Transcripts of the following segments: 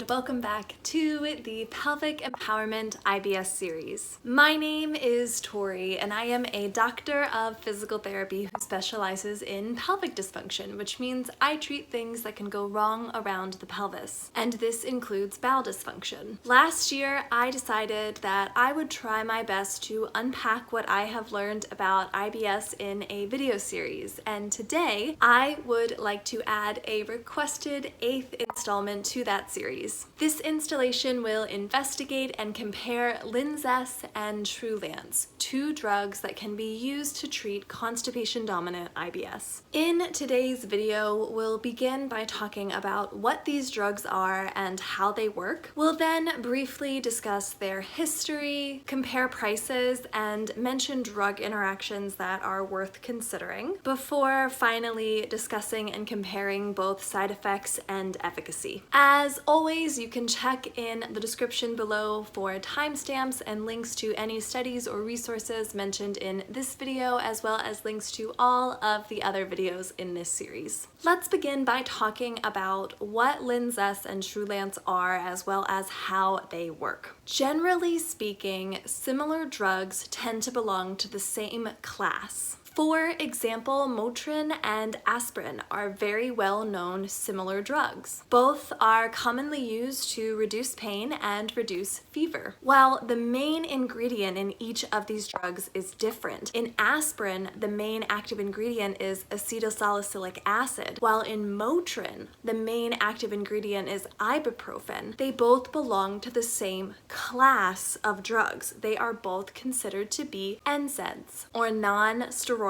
welcome back to the Pelvic Empowerment IBS series. My name is Tori and I am a doctor of physical therapy who specializes in pelvic dysfunction, which means I treat things that can go wrong around the pelvis, and this includes bowel dysfunction. Last year, I decided that I would try my best to unpack what I have learned about IBS in a video series, and today I would like to add a requested 8th installment to that series. This installation will investigate and compare Linzess and Trulance, two drugs that can be used to treat constipation-dominant IBS. In today's video, we'll begin by talking about what these drugs are and how they work. We'll then briefly discuss their history, compare prices, and mention drug interactions that are worth considering, before finally discussing and comparing both side effects and efficacy. As always, you can check in the description below for timestamps and links to any studies or resources mentioned in this video, as well as links to all of the other videos in this series. Let's begin by talking about what Linzess and Trulance are, as well as how they work. Generally speaking, similar drugs tend to belong to the same class. For example, Motrin and aspirin are very well-known similar drugs. Both are commonly used to reduce pain and reduce fever. While the main ingredient in each of these drugs is different, in aspirin, the main active ingredient is acetylsalicylic acid, while in Motrin, the main active ingredient is ibuprofen. They both belong to the same class of drugs. They are both considered to be NSAIDs, or non-steroidal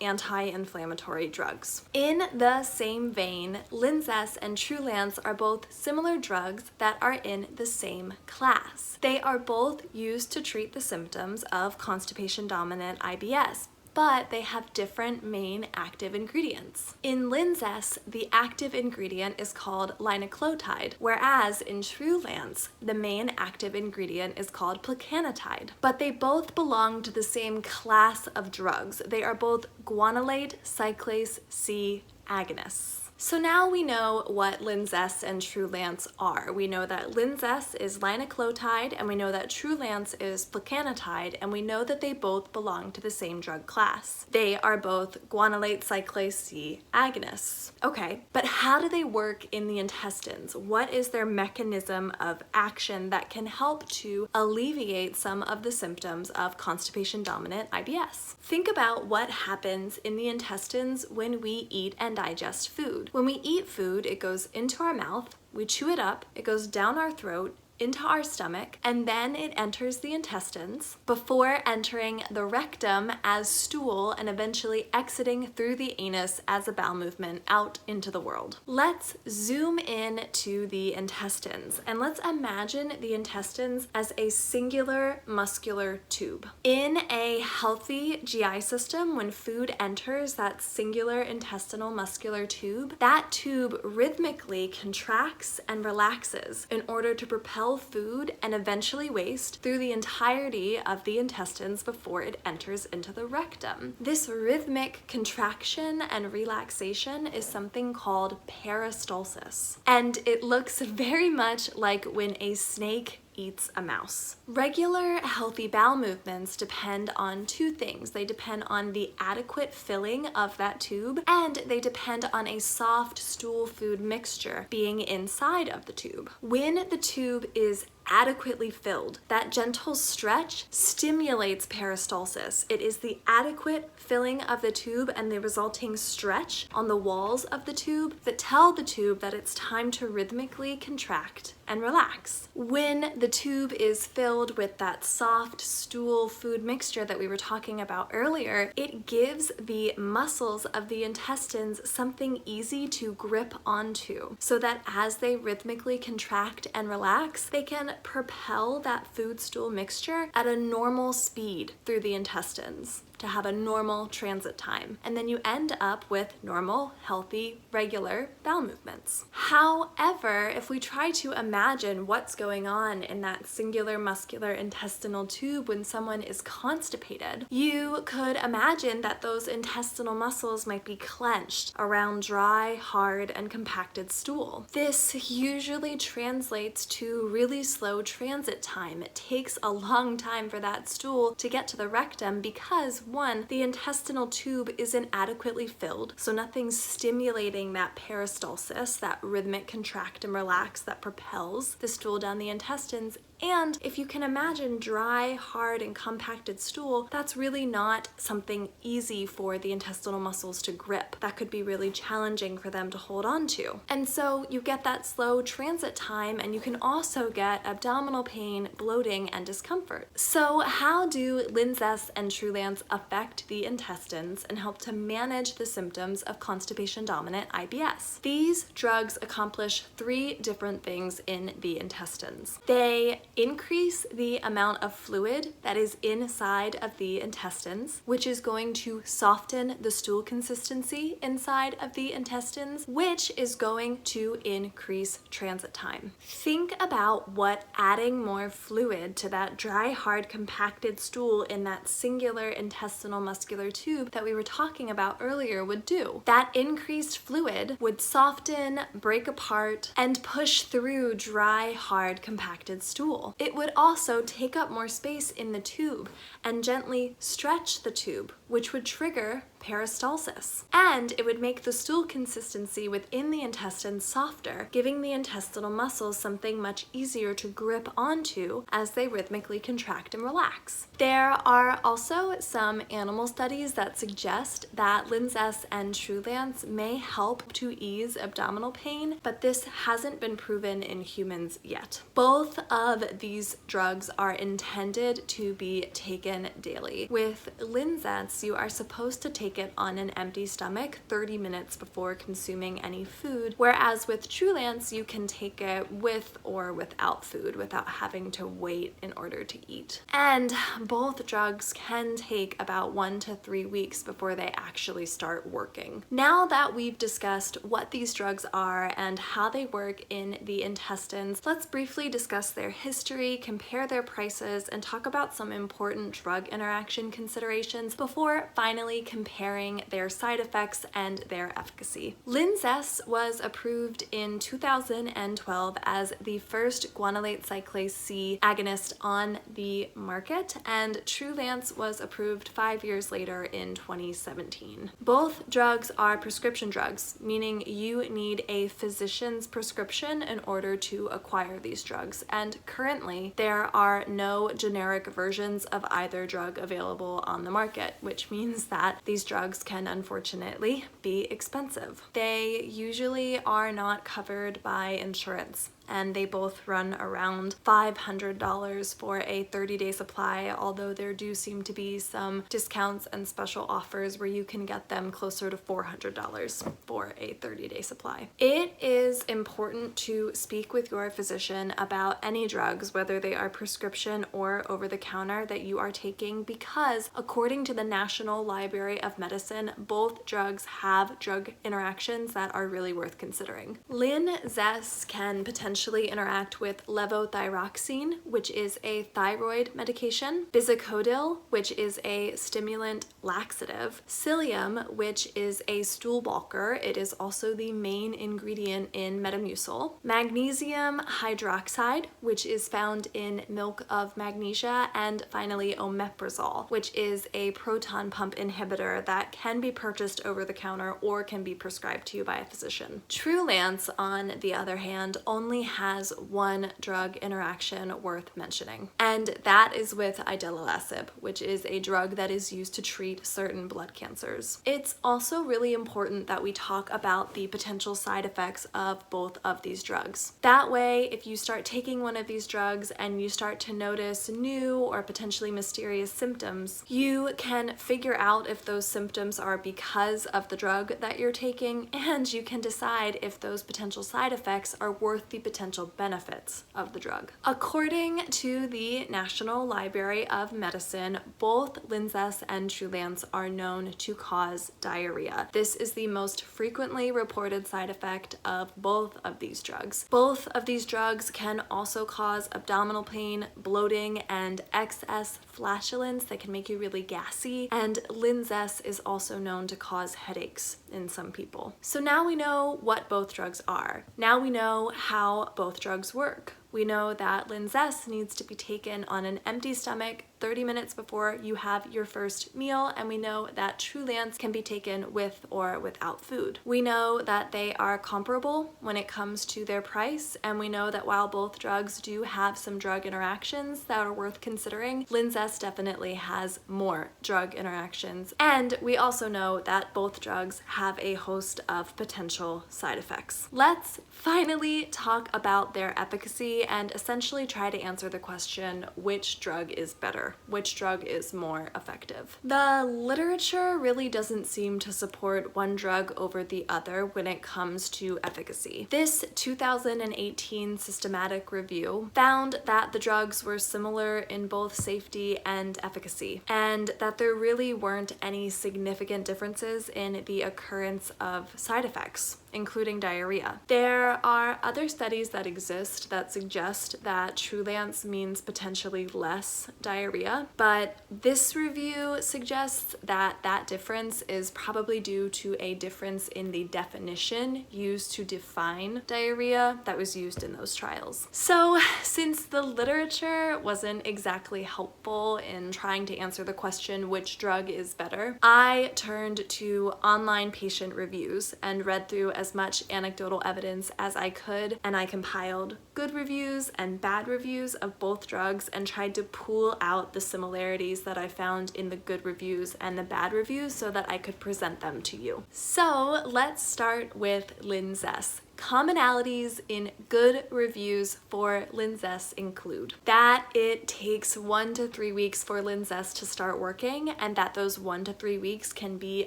anti-inflammatory drugs. In the same vein, Linzess and Trulance are both similar drugs that are in the same class. They are both used to treat the symptoms of constipation-dominant IBS, but they have different main active ingredients. In Linzess, the active ingredient is called linaclotide, whereas in Trulance, the main active ingredient is called plecanatide. But they both belong to the same class of drugs. They are both guanylate cyclase-C agonists. So now we know what Linzess and Trulance are. We know that Linzess is linaclotide, and we know that Trulance is plecanatide, and we know that they both belong to the same drug class. They are both guanylate cyclase-C agonists. Okay, but how do they work in the intestines? What is their mechanism of action that can help to alleviate some of the symptoms of constipation-dominant IBS? Think about what happens in the intestines when we eat and digest food. When we eat food, it goes into our mouth, we chew it up, it goes down our throat, into our stomach, and then it enters the intestines before entering the rectum as stool and eventually exiting through the anus as a bowel movement out into the world. Let's zoom in to the intestines, and let's imagine the intestines as a singular muscular tube. In a healthy GI system, when food enters that singular intestinal muscular tube, that tube rhythmically contracts and relaxes in order to propel food and eventually waste through the entirety of the intestines before it enters into the rectum. This rhythmic contraction and relaxation is something called peristalsis, and it looks very much like when a snake eats a mouse. Regular healthy bowel movements depend on two things. They depend on the adequate filling of that tube, and they depend on a soft stool food mixture being inside of the tube. When the tube is adequately filled, that gentle stretch stimulates peristalsis. It is the adequate filling of the tube and the resulting stretch on the walls of the tube that tell the tube that it's time to rhythmically contract and relax. When the tube is filled with that soft stool food mixture that we were talking about earlier, it gives the muscles of the intestines something easy to grip onto, so that as they rhythmically contract and relax, they can propel that food stool mixture at a normal speed through the intestines. to have a normal transit time, and then you end up with normal, healthy, regular bowel movements. However, if we try to imagine what's going on in that singular muscular intestinal tube when someone is constipated, you could imagine that those intestinal muscles might be clenched around dry, hard, and compacted stool. This usually translates to really slow transit time. It takes a long time for that stool to get to the rectum because, one, the intestinal tube isn't adequately filled, so nothing's stimulating that peristalsis, that rhythmic contract and relax that propels the stool down the intestines. And if you can imagine dry, hard, and compacted stool, that's really not something easy for the intestinal muscles to grip. That could be really challenging for them to hold on to. And so you get that slow transit time, and you can also get abdominal pain, bloating, and discomfort. So how do Linzess and Trulance affect the intestines and help to manage the symptoms of constipation dominant IBS? These drugs accomplish 3 different things in the intestines. They increase the amount of fluid that is inside of the intestines, which is going to soften the stool consistency inside of the intestines, which is going to increase transit time. Think about what adding more fluid to that dry, hard, compacted stool in that singular intestinal muscular tube that we were talking about earlier would do. That increased fluid would soften, break apart, and push through dry, hard, compacted stool. It would also take up more space in the tube and gently stretch the tube, which would trigger peristalsis. And it would make the stool consistency within the intestines softer, giving the intestinal muscles something much easier to grip onto as they rhythmically contract and relax. There are also some animal studies that suggest that Linzess and Trulance may help to ease abdominal pain, but this hasn't been proven in humans yet. Both of these drugs are intended to be taken daily. With Linzess, you are supposed to take it on an empty stomach 30 minutes before consuming any food, whereas with Trulance, you can take it with or without food, without having to wait in order to eat. And both drugs can take about 1 to 3 weeks before they actually start working. Now that we've discussed what these drugs are and how they work in the intestines, let's briefly discuss their history, compare their prices, and talk about some important drug interaction considerations before finally comparing their side effects and their efficacy. Linzess was approved in 2012 as the first guanylate cyclase-C agonist on the market, and Trulance was approved 5 years later in 2017. Both drugs are prescription drugs, meaning you need a physician's prescription in order to acquire these drugs, and currently there are no generic versions of either drug available on the market, which means that these drugs can unfortunately be expensive. They usually are not covered by insurance, and they both run around $500 for a 30-day supply, although there do seem to be some discounts and special offers where you can get them closer to $400 for a 30-day supply. It is important to speak with your physician about any drugs, whether they are prescription or over-the-counter, that you are taking, because according to the National Library of Medicine, both drugs have drug interactions that are really worth considering. Linzess can potentially interact with levothyroxine, which is a thyroid medication, bisacodyl, which is a stimulant laxative, psyllium, which is a stool bulker. It is also the main ingredient in Metamucil, magnesium hydroxide, which is found in milk of magnesia, and finally omeprazole, which is a proton pump inhibitor that can be purchased over the counter or can be prescribed to you by a physician. Trulance, on the other hand, only has one drug interaction worth mentioning, and that is with idelalisib, which is a drug that is used to treat certain blood cancers. It's also really important that we talk about the potential side effects of both of these drugs. That way, if you start taking one of these drugs and you start to notice new or potentially mysterious symptoms, you can figure out if those symptoms are because of the drug that you're taking, and you can decide if those potential side effects are worth the potential benefits of the drug. According to the National Library of Medicine, both Linzess and Trulance are known to cause diarrhea. This is the most frequently reported side effect of both of these drugs. Both of these drugs can also cause abdominal pain, bloating, and excess flatulence that can make you really gassy, and Linzess is also known to cause headaches in some people. So now we know what both drugs are. Now we know how both drugs work. We know that Linzess needs to be taken on an empty stomach 30 minutes before you have your first meal, and we know that Trulance can be taken with or without food. We know that they are comparable when it comes to their price, and we know that while both drugs do have some drug interactions that are worth considering, Linzess definitely has more drug interactions. And we also know that both drugs have a host of potential side effects. Let's finally talk about their efficacy and essentially try to answer the question, which drug is better? Which drug is more effective? The literature really doesn't seem to support one drug over the other when it comes to efficacy. This 2018 systematic review found that the drugs were similar in both safety and efficacy, and that there really weren't any significant differences in the occurrence of side effects, including diarrhea. There are other studies that exist that suggest that Trulance means potentially less diarrhea, but this review suggests that that difference is probably due to a difference in the definition used to define diarrhea that was used in those trials. So since the literature wasn't exactly helpful in trying to answer the question which drug is better, I turned to online patient reviews and read through as much anecdotal evidence as I could, and I compiled good reviews and bad reviews of both drugs and tried to pool out the similarities that I found in the good reviews and the bad reviews so that I could present them to you. So let's start with Linzess. Commonalities in good reviews for Linzess include that it takes 1 to 3 weeks for Linzess to start working, and that those 1 to 3 weeks can be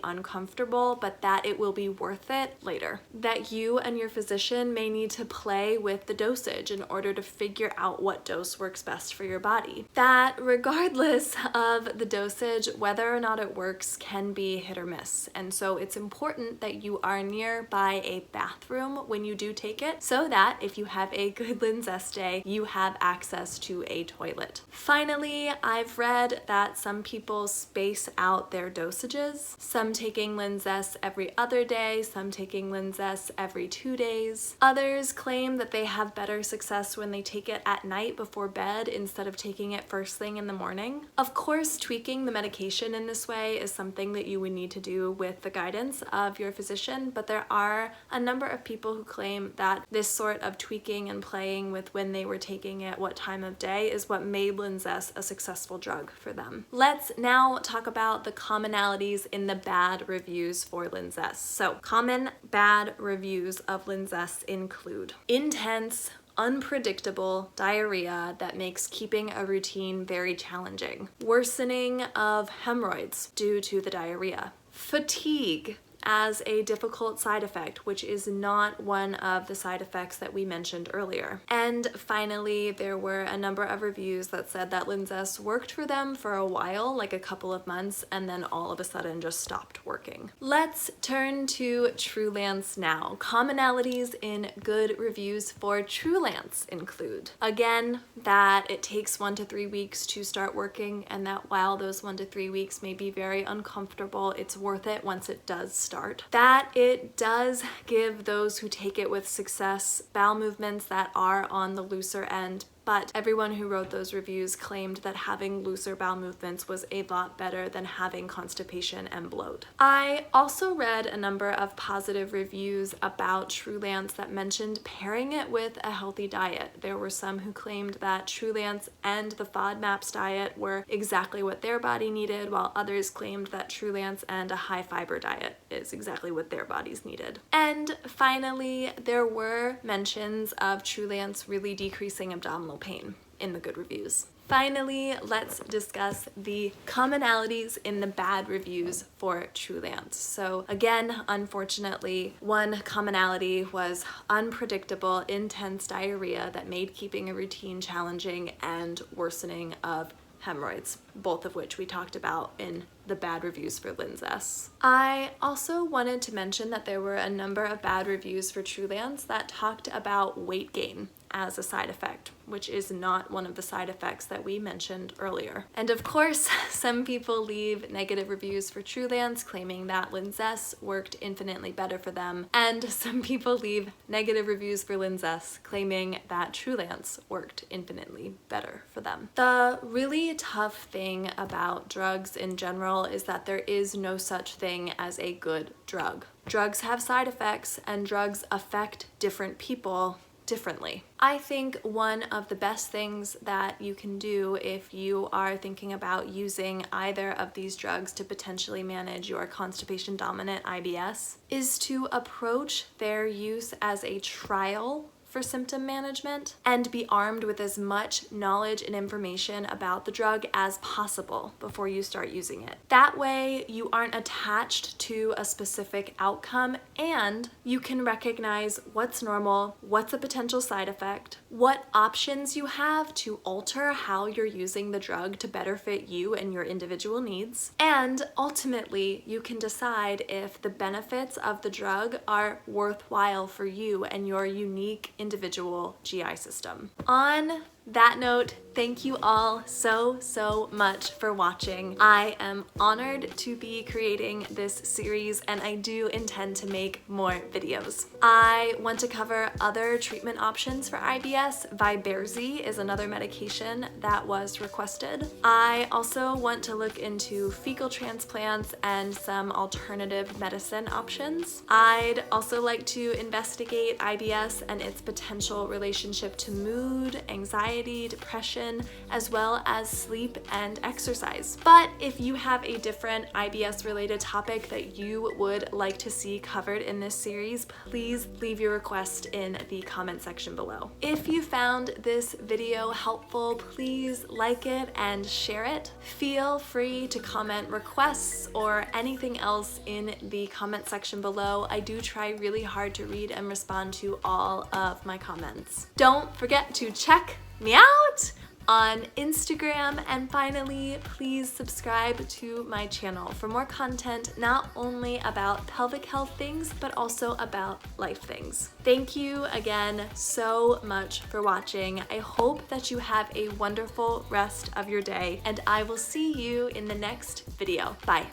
uncomfortable, but that it will be worth it later. That you and your physician may need to play with the dosage in order to figure out what dose works best for your body. That regardless of the dosage, whether or not it works can be hit or miss, and so it's important that you are nearby a bathroom when you do take it, so that if you have a good Linzess day, you have access to a toilet. Finally, I've read that some people space out their dosages, some taking Linzess every other day, some taking Linzess every 2 days. Others claim that they have better success when they take it at night before bed instead of taking it first thing in the morning. Of course, tweaking the medication in this way is something that you would need to do with the guidance of your physician, but there are a number of people who claim that this sort of tweaking and playing with when they were taking it, what time of day, is what made Linzess a successful drug for them. Let's now talk about the commonalities in the bad reviews for Linzess. So, common bad reviews of Linzess include intense, unpredictable diarrhea that makes keeping a routine very challenging, worsening of hemorrhoids due to the diarrhea, fatigue as a difficult side effect, which is not one of the side effects that we mentioned earlier. And finally, there were a number of reviews that said that Linzess worked for them for a while, like a couple of months, and then all of a sudden just stopped working. Let's turn to Trulance now. Commonalities in good reviews for Trulance include, again, that it takes 1 to 3 weeks to start working, and that while those 1 to 3 weeks may be very uncomfortable, it's worth it once it does start. That it does give those who take it with success bowel movements that are on the looser end, but everyone who wrote those reviews claimed that having looser bowel movements was a lot better than having constipation and bloat. I also read a number of positive reviews about Trulance that mentioned pairing it with a healthy diet. There were some who claimed that Trulance and the FODMAPs diet were exactly what their body needed, while others claimed that Trulance and a high fiber diet is exactly what their bodies needed. And finally, there were mentions of Trulance really decreasing abdominal pain in the good reviews. Finally, let's discuss the commonalities in the bad reviews for Trulance. So again, unfortunately, one commonality was unpredictable, intense diarrhea that made keeping a routine challenging and worsening of hemorrhoids, both of which we talked about in the bad reviews for Linzess. I also wanted to mention that there were a number of bad reviews for Trulance that talked about weight gain as a side effect, which is not one of the side effects that we mentioned earlier. And of course, some people leave negative reviews for Trulance claiming that Linzess worked infinitely better for them, and some people leave negative reviews for Linzess claiming that Trulance worked infinitely better for them. The really tough thing about drugs in general is that there is no such thing as a good drug. Drugs have side effects, and drugs affect different people differently. I think one of the best things that you can do if you are thinking about using either of these drugs to potentially manage your constipation dominant IBS is to approach their use as a trial for symptom management and be armed with as much knowledge and information about the drug as possible before you start using it. That way you aren't attached to a specific outcome, and you can recognize what's normal, what's a potential side effect, what options you have to alter how you're using the drug to better fit you and your individual needs, and ultimately you can decide if the benefits of the drug are worthwhile for you and your unique individual GI system. On that note, thank you all so much for watching. I am honored to be creating this series, and I do intend to make more videos. I want to cover other treatment options for IBS. Viberzi is another medication that was requested. I also want to look into fecal transplants and some alternative medicine options. I'd also like to investigate IBS and its potential relationship to mood, anxiety, depression, as well as sleep and exercise. But if you have a different IBS related topic that you would like to see covered in this series, please leave your request in the comment section below. If you found this video helpful, please like it and share it. Feel free to comment requests or anything else in the comment section below. I do try really hard to read and respond to all of my comments. Don't forget to check me out on Instagram, and finally, please subscribe to my channel for more content not only about pelvic health things but also about life things. Thank you again so much for watching. I hope that you have a wonderful rest of your day, and I will see you in the next video. Bye.